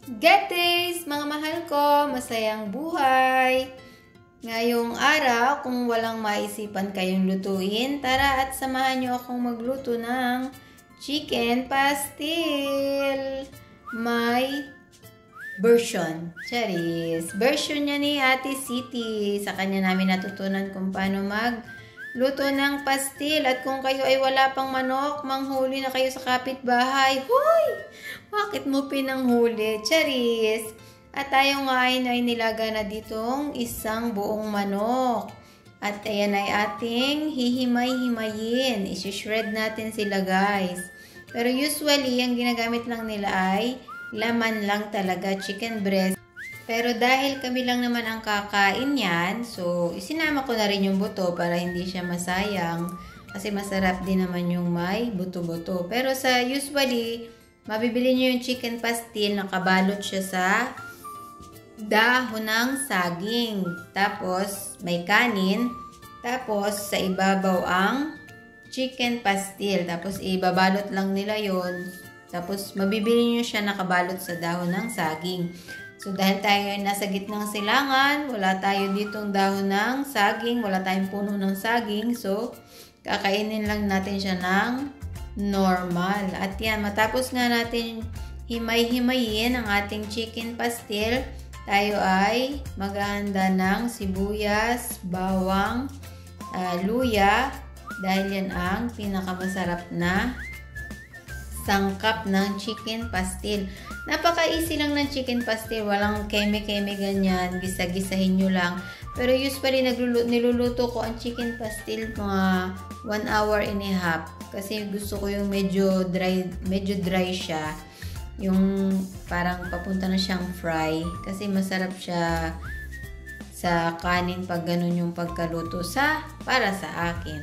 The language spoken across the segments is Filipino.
Good days, mga mahal ko! Masayang buhay! Ngayong araw, kung walang maisipan kayong lutuin, tara at samahan nyo akong magluto ng chicken pastil. May version. Charis. Version niya ni Ate City. Sa kanya namin natutunan kung paano magluto ng pastil. At kung kayo ay wala pang manok, manghuli na kayo sa kapitbahay. Hoy! Bakit mo pinanghuli? Charis. At tayo nga ay nilaga na ditong isang buong manok. At ayan ay ating hihimay-himayin. Isi-shred natin sila, guys. Pero usually, ang ginagamit lang nila ay laman lang talaga, chicken breast. Pero dahil kami lang naman ang kakain yan, so isinama ko na rin yung buto para hindi siya masayang. Kasi masarap din naman yung may buto-buto. Pero sa usually, mabibili nyo yung chicken pastil, nakabalot siya sa dahon ng saging. Tapos, may kanin. Tapos, sa ibabaw ang chicken pastil. Tapos, ibabalot lang nila yon. Tapos, mabibili nyo siya nakabalot sa dahon ng saging. So, dahil tayo ay nasa gitnang silangan, wala tayo ditong dahon ng saging, wala tayong puno ng saging. So, kakainin lang natin siya ng normal. At yan, matapos nga natin himay-himayin ang ating chicken pastil, tayo ay maghahanda ng sibuyas, bawang, luya, dahil yan ang pinakamasarap na sangkap ng chicken pastil. Napaka-easy lang ng chicken pastil. Walang keme-keme ganyan. Gisa-gisahin nyo lang. Pero usually niluluto ko ang chicken pastil mga 1 hour and a half. Kasi gusto ko yung medyo dry siya. Yung parang papunta na siyang fry. Kasi masarap siya sa kanin pag ganun yung pagkaluto para sa akin.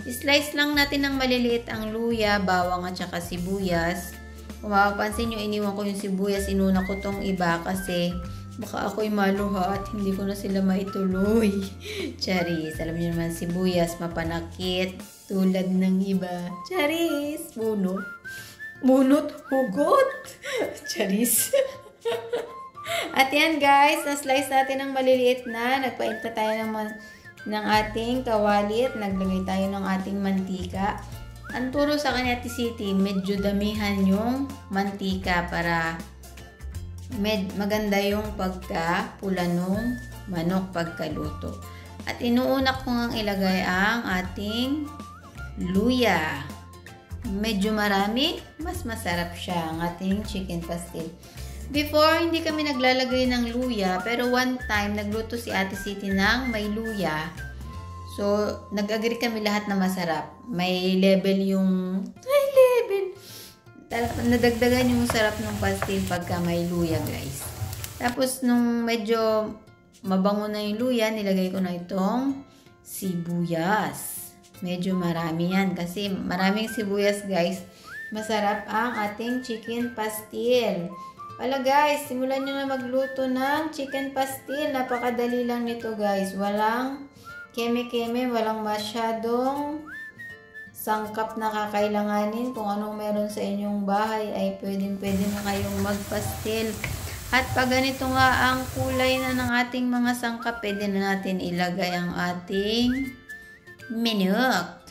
Slice lang natin ng maliliit ang luya, bawang at saka sibuyas. Kung mapapansin nyo, iniwan ko yung sibuyas, inuna ko tong iba kasi baka ako'y maluha at hindi ko na sila maituloy. Charis, alam nyo naman, sibuyas, mapanakit, tulad ng iba. Charis, bunot, hugot. Charis. At yan guys, na-slice natin ng maliliit na, nagpaint na tayo ng ating kawali at naglagay tayo ng ating mantika. Ang turo sa kanya Ate City, medyo damihan yung mantika para maganda yung pagka-pula nung manok pagkaluto. At inuuna ko ngang ilagay ang ating luya. Medyo marami, mas masarap siya ang ating chicken pastil. Before, hindi kami naglalagay ng luya, pero one time, nagluto si Ate City ng may luya. So, nag-agree kami lahat na masarap. May level. Nadagdagan yung sarap ng pastil pagka may luya, guys. Tapos, nung medyo mabango na yung luya, nilagay ko na itong sibuyas. Medyo marami yan. Kasi maraming sibuyas, guys. Masarap ang ating chicken pastil. Wala guys, simulan nyo na magluto ng chicken pastil. Napakadali lang nito guys. Walang keme-keme, walang masyadong sangkap na kakailanganin. Kung anong meron sa inyong bahay ay pwede na kayong magpastil. At pag ganito nga ang kulay na ng ating mga sangkap, pwede na natin ilagay ang ating manok.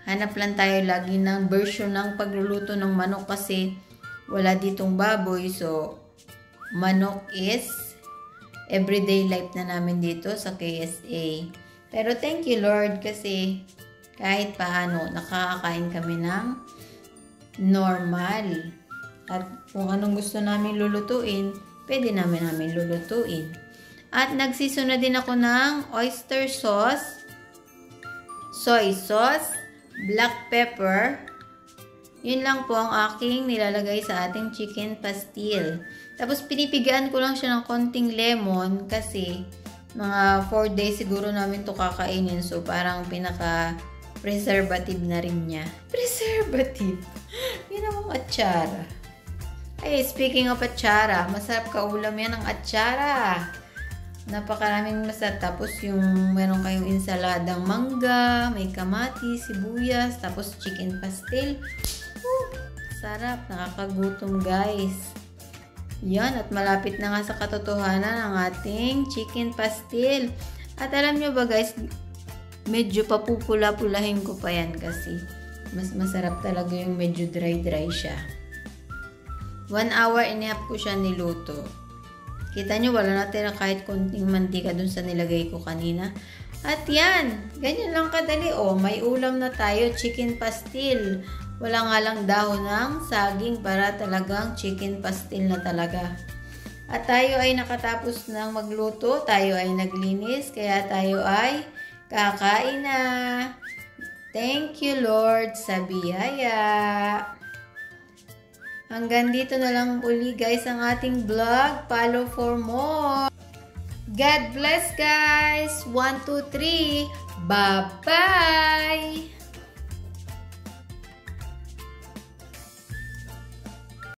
Hanap lang tayo lagi ng version ng pagluluto ng manok kasi wala ditong baboy. So, manok is everyday life na namin dito sa KSA. Pero thank you Lord kasi kahit paano nakakain kami ng normal. At kung anong gusto namin lulutuin, pwede namin lulutuin. At nagsiso na din ako ng oyster sauce, soy sauce, black pepper. Yun lang po ang aking nilalagay sa ating chicken pastil. Tapos pinipigaan ko lang siya ng konting lemon kasi mga 4 days siguro namin to kakainin. So parang pinaka-preservative na rin niya. Preservative? Yun ang atsara. Ay, speaking of atsara, masarap kaulam yan ng atsara. Napakaraming masarap. Tapos yung meron kayong insaladang mangga, may kamatis, sibuyas, tapos chicken pastil. Sarap, nakakagutom guys. Yan, at malapit na nga sa katotohanan ang ating chicken pastil. At alam nyo ba guys, medyo papupula-pulahin ko pa yan kasi mas masarap talaga yung medyo dry-dry siya. 1 hour and a half ko siya niluto. Kita nyo, wala natira kahit konting mantika dun sa nilagay ko kanina. At yan, ganyan lang kadali. May ulam na tayo, chicken pastil. Wala nga lang dahon ng saging para talagang chicken pastil na talaga. At tayo ay nakatapos ng magluto, tayo ay naglinis, kaya tayo ay kakain na. Thank you Lord sa biyaya. Hanggang dito na lang uli guys ang ating vlog. Follow for more. God bless guys. 1, 2, 3. Bye-bye.